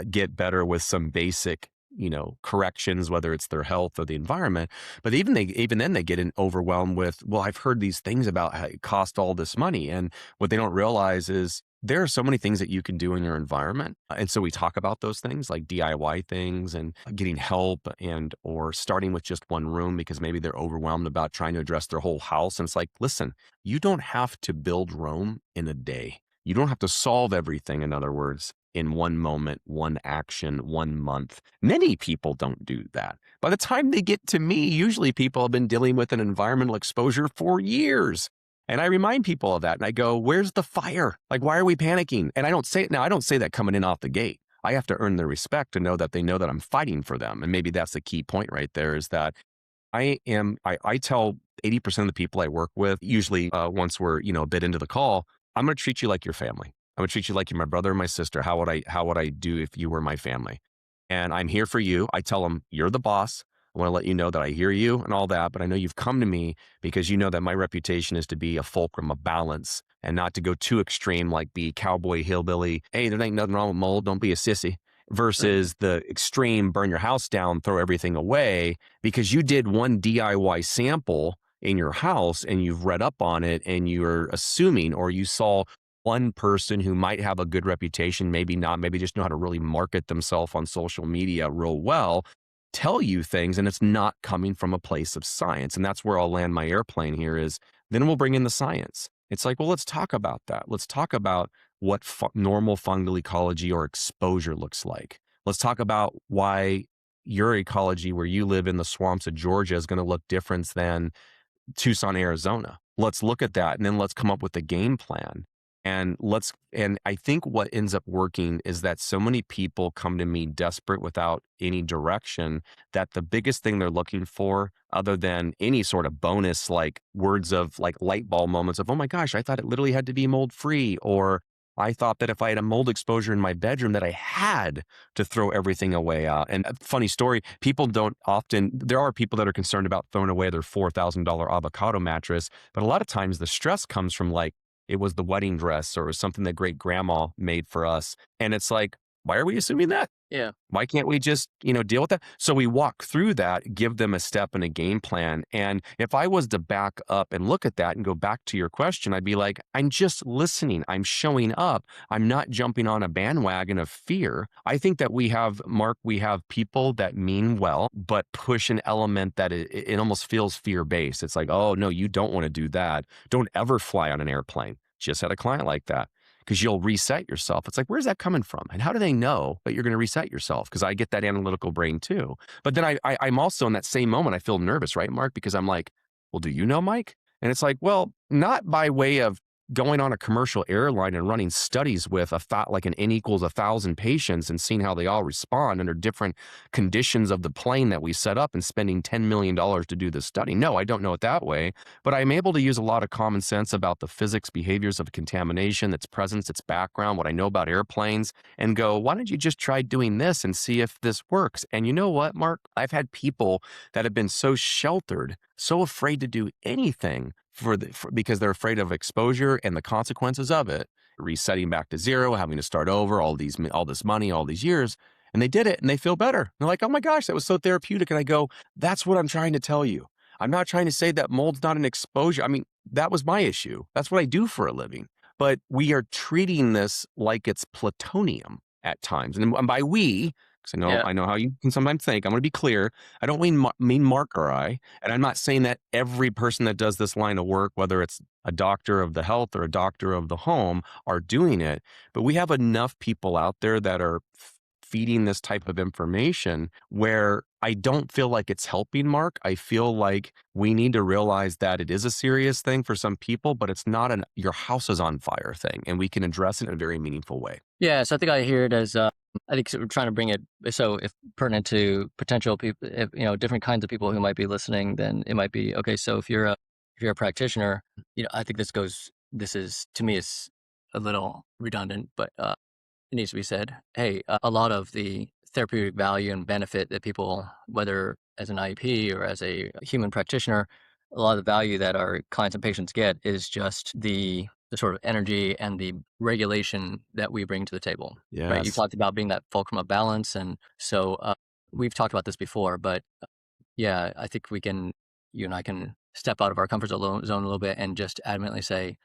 get better with some basic, corrections, whether it's their health or the environment. But even then they get overwhelmed with, well, I've heard these things about how it cost all this money. And what they don't realize is there are so many things that you can do in your environment. And so we talk about those things like DIY things and getting help or starting with just one room because maybe they're overwhelmed about trying to address their whole house. And it's like, listen, you don't have to build Rome in a day. You don't have to solve everything, in other words, in one moment, one action, 1 month. Many people don't do that. By the time they get to me, usually people have been dealing with an environmental exposure for years. And I remind people of that. And I go, where's the fire? Like, why are we panicking? And I don't say that coming in off the gate. I have to earn their respect to know that they know that I'm fighting for them. And maybe that's the key point right there is that I tell 80% of the people I work with, usually once we're, a bit into the call, I'm going to treat you like your family. I'm going to treat you like you're my brother or my sister. How would I do if you were my family? And I'm here for you. I tell them, you're the boss. I want to let you know that I hear you and all that, but I know you've come to me because you know that my reputation is to be a fulcrum of balance and not to go too extreme like the cowboy hillbilly. Hey, there ain't nothing wrong with mold. Don't be a sissy. Right. Versus the extreme burn your house down, throw everything away because you did one DIY sample in your house and you've read up on it and you're assuming or you saw one person who might have a good reputation, maybe not, maybe just know how to really market themselves on social media real well, tell you things and it's not coming from a place of science. And that's where I'll land my airplane here is then we'll bring in the science. It's like, well, let's talk about that. Let's talk about what normal fungal ecology or exposure looks like. Let's talk about why your ecology where you live in the swamps of Georgia is going to look different than Tucson, Arizona. Let's look at that and then let's come up with a game plan. And I think what ends up working is that so many people come to me desperate without any direction that the biggest thing they're looking for, other than any sort of bonus, like words of like light bulb moments of, oh my gosh, I thought it literally had to be mold free, or I thought that if I had a mold exposure in my bedroom that I had to throw everything away out. And a funny story, people don't often, there are people that are concerned about throwing away their $4,000 avocado mattress, but a lot of times the stress comes from like, it was the wedding dress or it was something that great grandma made for us. And it's like, why are we assuming that? Yeah. Why can't we just, deal with that? So we walk through that, give them a step and a game plan. And if I was to back up and look at that and go back to your question, I'd be like, I'm just listening. I'm showing up. I'm not jumping on a bandwagon of fear. I think that Mark, we have people that mean well, but push an element that it almost feels fear based. It's like, oh, no, you don't want to do that. Don't ever fly on an airplane. Just had a client like that because you'll reset yourself. It's like, where's that coming from? And how do they know that you're going to reset yourself? Because I get that analytical brain too. But then I'm also in that same moment, I feel nervous, right, Mark? Because I'm like, well, do you know, Mike? And it's like, well, not by way of going on a commercial airline and running studies with like an N equals 1,000 patients and seeing how they all respond under different conditions of the plane that we set up and spending $10 million to do this study. No, I don't know it that way, but I'm able to use a lot of common sense about the physics, behaviors of contamination, its presence, its background, what I know about airplanes, and go, why don't you just try doing this and see if this works? And you know what, Mark? I've had people that have been so sheltered, so afraid to do anything because they're afraid of exposure and the consequences of it, resetting back to zero, having to start over, all this money, all these years. And they did it and they feel better. They're like, oh my gosh, that was so therapeutic. And I go, that's what I'm trying to tell you. I'm not trying to say that mold's not an exposure. I mean, that was my issue. That's what I do for a living. But we are treating this like it's plutonium at times. And by we, because Yeah. I know how you can sometimes think. I'm going to be clear. I don't mean Mark or I, and I'm not saying that every person that does this line of work, whether it's a doctor of the health or a doctor of the home, are doing it. But we have enough people out there that are feeding this type of information where I don't feel like it's helping, Mark. I feel like we need to realize that it is a serious thing for some people, but it's not an your house is on fire thing, and we can address it in a very meaningful way. Yeah. So I think I hear it as, I think we're trying to bring it. So if pertinent to potential people, if, different kinds of people who might be listening, then it might be, okay, so if you're a practitioner, I think this is, to me, is a little redundant, but, it needs to be said. Hey, a lot of the therapeutic value and benefit that people, whether as an IEP or as a human practitioner, a lot of the value that our clients and patients get is just the sort of energy and the regulation that we bring to the table, right? You Yes. talked about being that fulcrum of balance, and so we've talked about this before, but yeah, I think you and I can step out of our comfort zone a little bit and just adamantly say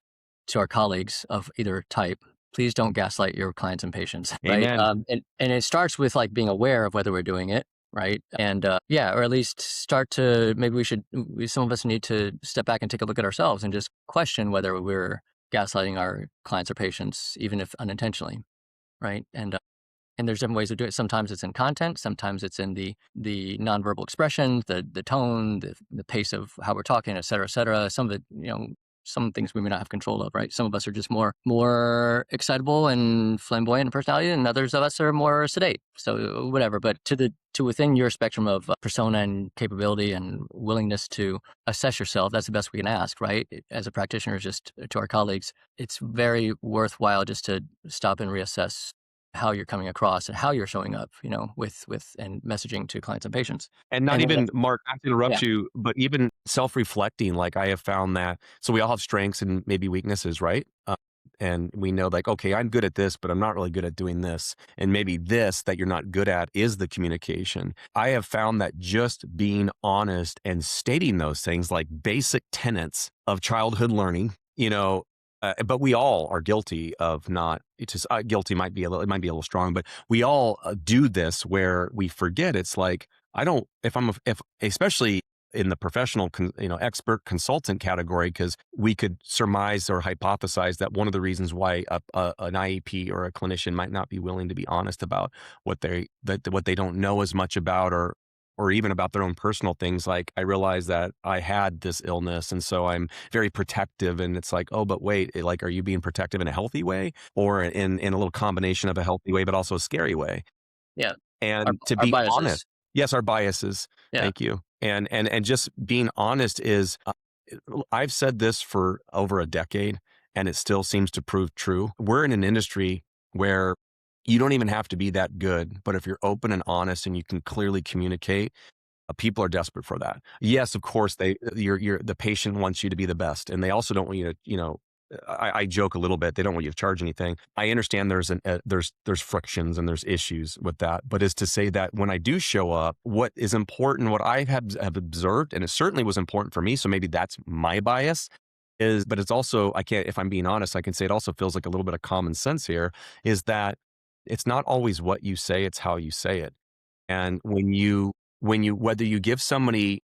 to our colleagues of either type, please don't gaslight your clients and patients, right? Amen. And it starts with like being aware of whether we're doing it, right? And yeah, or at least start to maybe some of us need to step back and take a look at ourselves and just question whether we're gaslighting our clients or patients, even if unintentionally, right? And there's different ways to do it. Sometimes it's in content, sometimes it's in the nonverbal expression, the tone, the pace of how we're talking, et cetera, et cetera. Some of it, some things we may not have control of, right? Some of us are just more excitable and flamboyant in personality, and others of us are more sedate. So whatever. But to within your spectrum of persona and capability and willingness to assess yourself, that's the best we can ask, right? As a practitioner, just to our colleagues, it's very worthwhile just to stop and reassess how you're coming across and how you're showing up, with and messaging to clients and patients. And not And then, even, Mark, not to yeah, interrupt you, but even self-reflecting, like I have found that, so we all have strengths and maybe weaknesses, right? And we know like, okay, I'm good at this, but I'm not really good at doing this. And maybe this that you're not good at is the communication. I have found that just being honest and stating those things like basic tenets of childhood learning, but we all are guilty of not. It's just guilty might be it might be a little strong, but we all do this where we forget. It's like I don't if especially in the professional expert consultant category, because we could surmise or hypothesize that one of the reasons why an IEP or a clinician might not be willing to be honest about what they don't know as much about, or even about their own personal things. Like I realized that I had this illness, and so I'm very protective. And it's like, oh, but wait, like, are you being protective in a healthy way, or in a little combination of a healthy way, but also a scary way? yeah, our And to our be honest, biases. yes, our biases. Yeah, Thank you. And just being honest is, I've said this for over a decade, and it still seems to prove true. We're in an industry where you don't even have to be that good, but if you're open and honest and you can clearly communicate, people are desperate for that. Yes, of course, the patient wants you to be the best, and they also don't want you to, I joke a little bit. They don't want you to charge anything. I understand there's frictions and there's issues with that, but is to say that when I do show up, what is important, what I have observed, and it certainly was important for me. So maybe that's my bias. But it's also, I can't, if I'm being honest, I can say it also feels like a little bit of common sense here. Is that it's not always what you say; it's how you say it. And whether you give somebody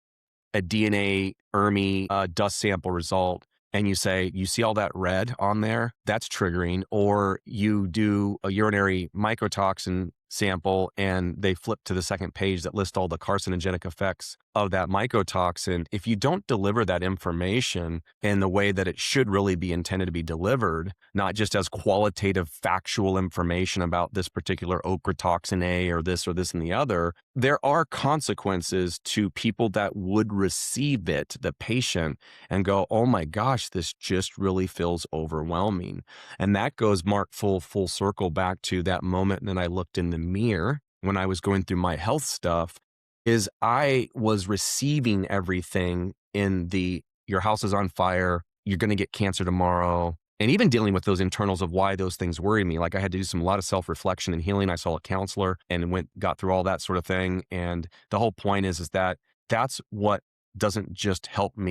a DNA ERMI dust sample result and you say, you see all that red on there, that's triggering, or you do a urinary mycotoxin sample and they flip to the second page that lists all the carcinogenic effects of that mycotoxin. If you don't deliver that information in the way that it should really be intended to be delivered, not just as qualitative factual information about this particular ochratoxin A or this and the other, there are consequences to people that would receive it, the patient, and go, oh my gosh, this just really feels overwhelming. And that goes, Mark, full circle back to that moment. And then I looked in the mirror when I was going through my health stuff, is I was receiving everything in the, your house is on fire, you're going to get cancer tomorrow. And even dealing with those internals of why those things worry me. Like I had to do a lot of self-reflection and healing. I saw a counselor and got through all that sort of thing. And the whole point is that that's what doesn't just help me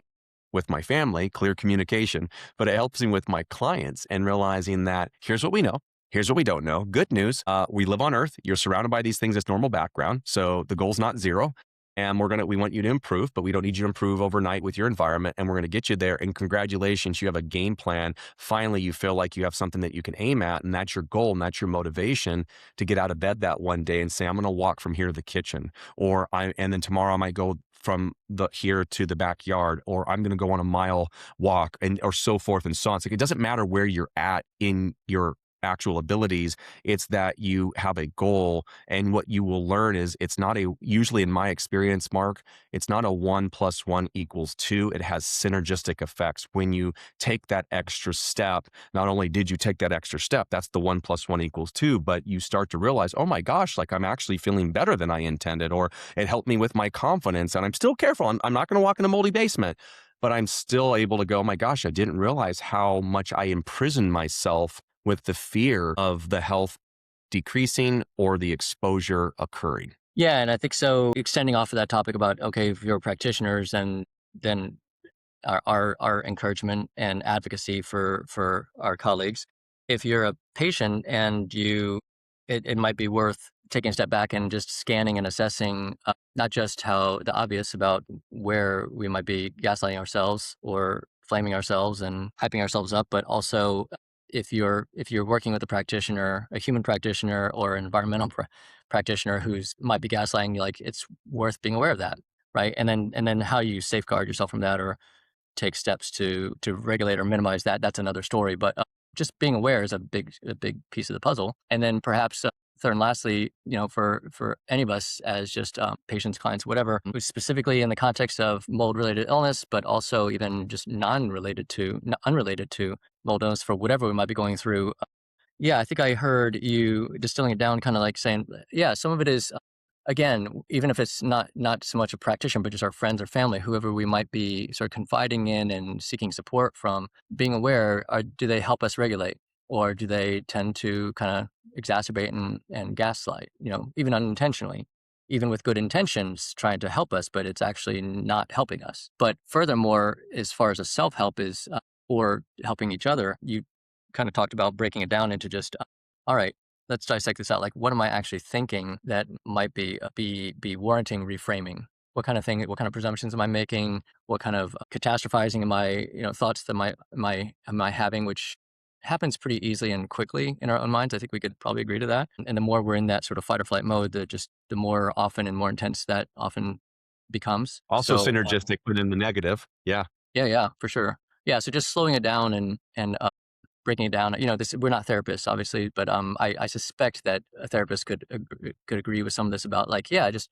with my family, clear communication, but it helps me with my clients and realizing that here's what we know. Here's what we don't know. Good news. We live on Earth. You're surrounded by these things as normal background. So the goal's not zero. And we want you to improve, but we don't need you to improve overnight with your environment. And we're going to get you there. And congratulations, you have a game plan. Finally, you feel like you have something that you can aim at. And that's your goal. And that's your motivation to get out of bed that one day and say, I'm going to walk from here to the kitchen. And then tomorrow I might go from here to the backyard, or I'm going to go on a mile walk, or so forth and so on. It's like, it doesn't matter where you're at in your actual abilities. It's that you have a goal, and what you will learn is usually in my experience, Mark, it's not a 1 + 1 = 2. It has synergistic effects. When you take that extra step, not only did you take that extra step, that's the 1 + 1 = 2, but you start to realize, oh my gosh, like I'm actually feeling better than I intended, or it helped me with my confidence. And I'm still careful. I'm not going to walk in a moldy basement, but I'm still able to go, oh my gosh, I didn't realize how much I imprisoned myself with the fear of the health decreasing or the exposure occurring. yeah, and I think so. Extending off of that topic about, okay, if you're practitioners, then our encouragement and advocacy for our colleagues. If you're a patient and it might be worth taking a step back and just scanning and assessing, not just how the obvious about where we might be gaslighting ourselves or flaming ourselves and hyping ourselves up, but also if you're working with a practitioner, a human practitioner or an environmental practitioner who's might be gaslighting you, like it's worth being aware of that, right? And then how you safeguard yourself from that, or take steps to regulate or minimize that, that's another story. But just being aware is a big piece of the puzzle. And then perhaps third and lastly, for any of us as just patients, clients, whatever, specifically in the context of mold related illness, but also even just unrelated to mold illness for whatever we might be going through. Yeah, I think I heard you distilling it down, kind of like saying, yeah, some of it is, again, even if it's not so much a practitioner, but just our friends or family, whoever we might be sort of confiding in and seeking support from, being aware, do they help us regulate, or do they tend to kind of exacerbate and gaslight, even unintentionally, even with good intentions, trying to help us, but it's actually not helping us. But furthermore, as far as a self help is, or helping each other, you kind of talked about breaking it down into just, all right, let's dissect this out. Like, what am I actually thinking that might be warranting reframing? What kind of presumptions am I making? What kind of catastrophizing am I, thoughts that am I having, which happens pretty easily and quickly in our own minds. I think we could probably agree to that. And the more we're in that sort of fight or flight mode, the more often and more intense that often becomes. Also So synergistic, but in the negative. Yeah. yeah, yeah, for sure. Yeah, so just slowing it down and breaking it down. This we're not therapists, obviously, but I suspect that a therapist could agree with some of this about, like, yeah, just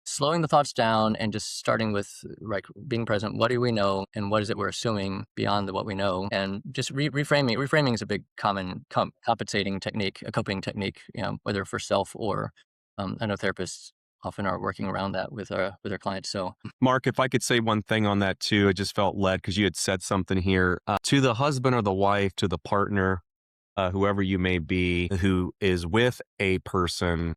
slowing the thoughts down and just starting with, like, being present. What do we know, and what is it we're assuming beyond what we know, and just reframing. Reframing is a big common compensating technique, a coping technique. Whether for self or I know therapists often are working around that with their clients. So Mark, if I could say one thing on that too, I just felt led because you had said something here to the husband or the wife, to the partner, whoever you may be, who is with a person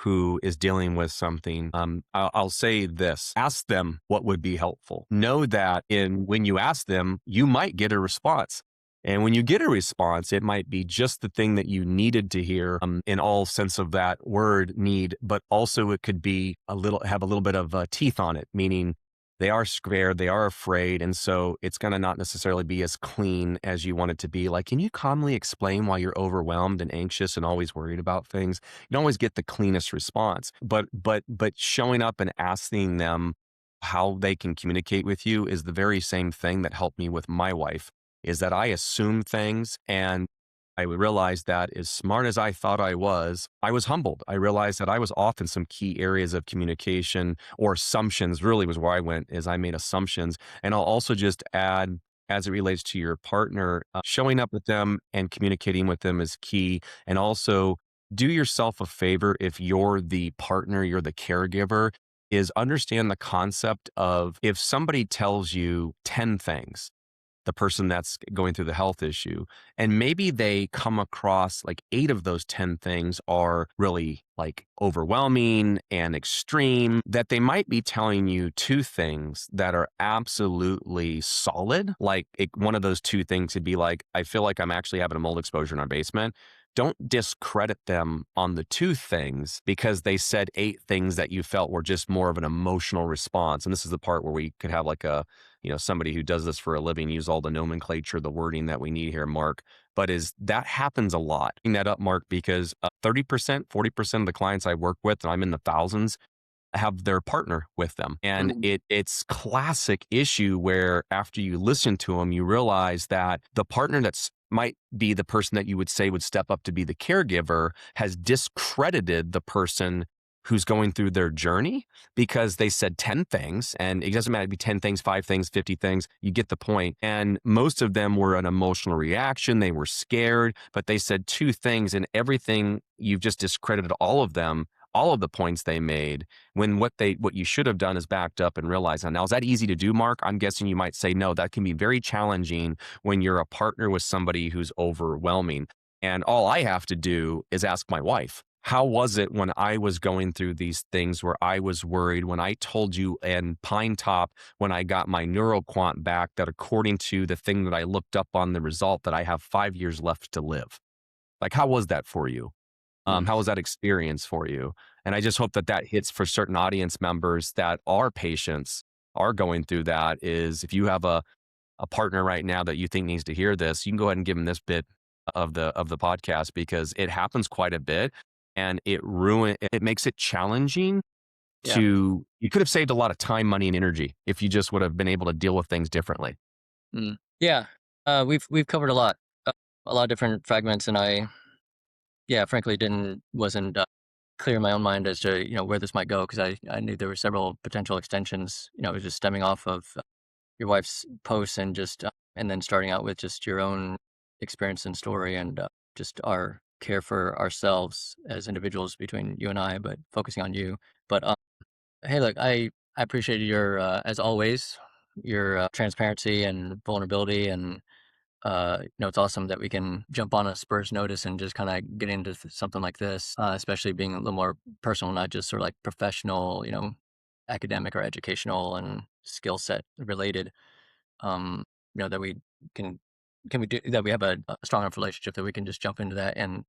who is dealing with something. I'll say this: ask them what would be helpful. Know that when you ask them, you might get a response. And when you get a response, it might be just the thing that you needed to hear, in all sense of that word, need, but also it could be have a little bit of teeth on it, meaning they are scared, they are afraid. And so it's going to not necessarily be as clean as you want it to be. Like, can you calmly explain why you're overwhelmed and anxious and always worried about things? You don't always get the cleanest response, but showing up and asking them how they can communicate with you is the very same thing that helped me with my wife, is that I assume things, and I realized that as smart as I thought I was humbled. I realized that I was off in some key areas of communication, or assumptions really was where I went, is I made assumptions. And I'll also just add, as it relates to your partner, showing up with them and communicating with them is key. And also, do yourself a favor, if you're the partner, you're the caregiver, is understand the concept of, if somebody tells you 10 things, the person that's going through the health issue, and maybe they come across like 8 of those 10 things are really like overwhelming and extreme, that they might be telling you 2 things that are absolutely solid. Like, one of those 2 things would be like, I feel like I'm actually having a mold exposure in our basement. Don't discredit them on the 2 things because they said 8 things that you felt were just more of an emotional response. And this is the part where we could have like somebody who does this for a living use all the nomenclature, the wording that we need here, Mark. But that happens a lot. Bring that up, Mark, because 30%, 40% of the clients I work with, and I'm in the thousands, have their partner with them. And it's classic issue where after you listen to them, you realize that the partner that's might be the person that you would say would step up to be the caregiver has discredited the person who's going through their journey, because they said 10 things, and it doesn't matter to be 10 things, 5 things, 50 things, you get the point. And most of them were an emotional reaction. They were scared, but they said 2 things, and everything, you've just discredited all of them, all of the points they made, when what you should have done is backed up and realized. Now, is that easy to do, Mark? I'm guessing you might say no. That can be very challenging when you're a partner with somebody who's overwhelming. And all I have to do is ask my wife, how was it when I was going through these things where I was worried, when I told you in Pine Top, when I got my neuroquant back, that according to the thing that I looked up on the result, that I have 5 years left to live? Like, how was that for you? mm, How was that experience for you? And I just hope that that hits for certain audience members that are patients, are going through that. Is, if you have a partner right now that you think needs to hear this, you can go ahead and give them this bit of the podcast, because it happens quite a bit, and it makes it challenging. yeah. You could have saved a lot of time, money, and energy if you just would have been able to deal with things differently. Yeah, we've covered a lot of different fragments, and yeah, frankly, didn't wasn't clear in my own mind as to where this might go because I knew there were several potential extensions. It was just stemming off of your wife's posts and just and then starting out with just your own experience and story and just our care for ourselves as individuals between you and I, but focusing on you. But hey, look, I appreciate your as always your transparency and vulnerability and it's awesome that we can jump on a Spurs notice and just kind of get into something like this, especially being a little more personal, not just sort of like professional, academic or educational and skill set related. Um, that we can we do that we have a strong enough relationship that we can just jump into that and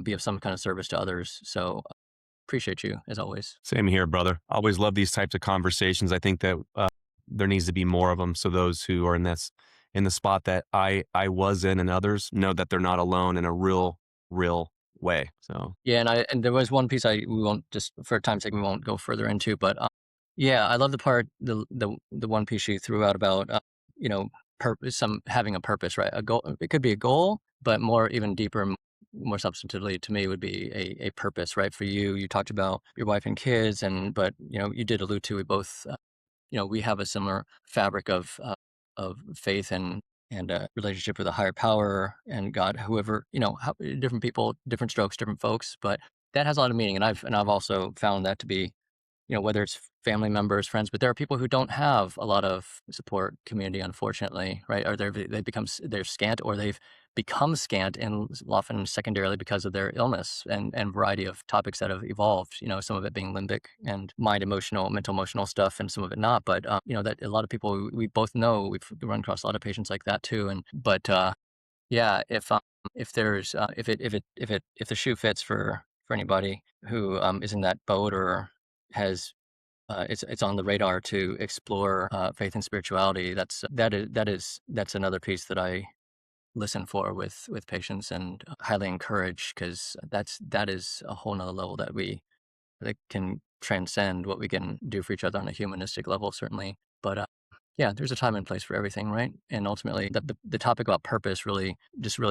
be of some kind of service to others. So appreciate you as always. Same here, brother. Always love these types of conversations. I think that there needs to be more of them, so those who are in the spot that I was in, and others know that they're not alone in a real way. So Yeah, and there was one piece we won't just for time's sake we won't go further into, but yeah, I love the part the one piece you threw out about you know purpose, some having a purpose, right? A goal. It could be a goal, but more even deeper, more substantively to me would be a purpose, right? For you, you talked about your wife and kids, and but you did allude to we both we have a similar fabric of faith and a relationship with a higher power and God, whoever, how, different people, different strokes, different folks, but that has a lot of meaning. And I've also found that to be, whether it's family members, friends, but there are people who don't have a lot of support community, unfortunately, right? Or they become they're scant, or they've become scant, and often secondarily because of their illness and variety of topics that have evolved. Some of it being limbic and mind, emotional, mental, emotional stuff, and some of it not. But that a lot of people we both know we've run across a lot of patients like that too. And but yeah, if there's if the shoe fits for anybody who is in that boat or has it's on the radar to explore faith and spirituality. That's another piece that I listen for with patients and highly encourage because that is a whole nother level that can transcend what we can do for each other on a humanistic level, certainly. But yeah, there's a time and place for everything, right? And ultimately, the topic about purpose really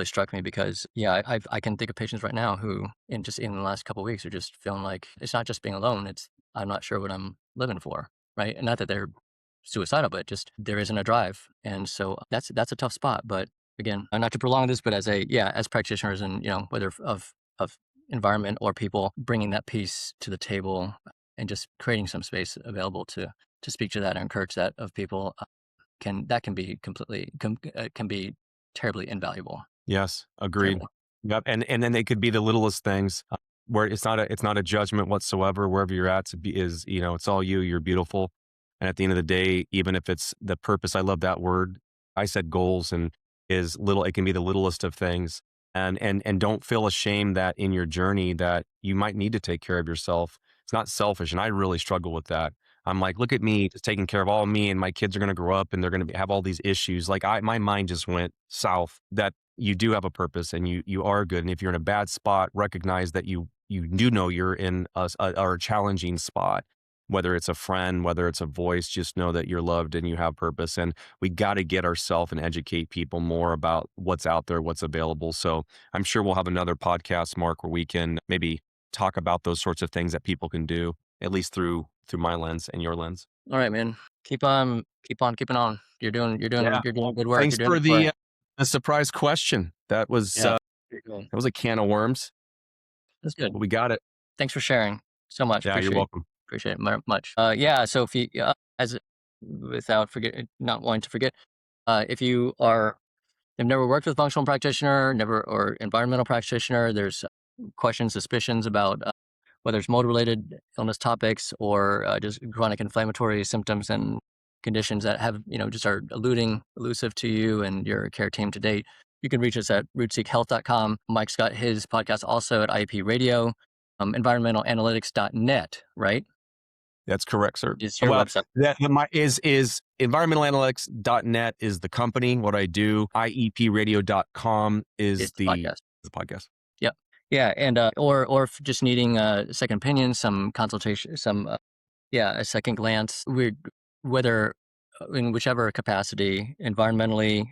struck me because yeah, I can think of patients right now who in the last couple of weeks are just feeling like it's not just being alone. It's I'm not sure what I'm living for, right? And not that they're suicidal, but just there isn't a drive, and so that's a tough spot. But again, not to prolong this, but as practitioners and whether of environment or people bringing that piece to the table and just creating some space available to speak to that and encourage that of people can be can be terribly invaluable. yes, agreed. Terribly. Yep, and then they could be the littlest things, where it's not a judgment whatsoever. Wherever you're at to be is it's all you. You're beautiful, and at the end of the day, even if it's the purpose, I love that word. I said goals, and is little. It can be the littlest of things, and don't feel ashamed that in your journey that you might need to take care of yourself. It's not selfish, and I really struggle with that. I'm like, look at me, just taking care of all of me, and my kids are going to grow up, and they're going to have all these issues. Like my mind just went south. That you do have a purpose, and you are good. And if you're in a bad spot, recognize that you do know you're in a challenging spot. Whether it's a friend, whether it's a voice, just know that you're loved and you have purpose. And we got to get ourselves and educate people more about what's out there, what's available. So I'm sure we'll have another podcast, Mark, where we can maybe talk about those sorts of things that people can do, at least through my lens and your lens. All right, man. Keep on keeping on. Yeah. You're doing good work. Thanks You're doing for good work. the surprise question. Yeah. Very cool. That was a can of worms, That's good. but we got it. Thanks for sharing so much. Yeah, you're welcome. Appreciate it much. Yeah. So if you as without forget not wanting to forget, if you are have never worked with a functional practitioner, never or environmental practitioner, there's questions, suspicions about whether it's mold-related illness topics or just chronic inflammatory symptoms and conditions that have, just are elusive to you and your care team to date, you can reach us at rootseekhealth.com. Mike's got his podcast also at IEP Radio, environmentalanalytics.net, right? That's correct, sir. Is your Well, website, that my is environmentalanalytics.net is the company, what I do. IEPradio.com is is the podcast. the podcast. Yep. Yeah. And, or if just needing a second opinion, some consultation, a second glance, whether in whichever capacity, environmentally,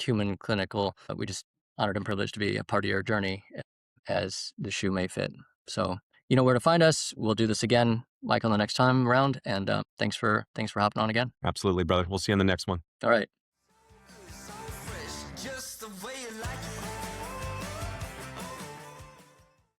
human, clinical. We just honored and privileged to be a part of your journey as the shoe may fit. So you know where to find us. We'll do this again, Michael, the next time around. And thanks for hopping on again. Absolutely, brother. We'll see you on the next one. All right.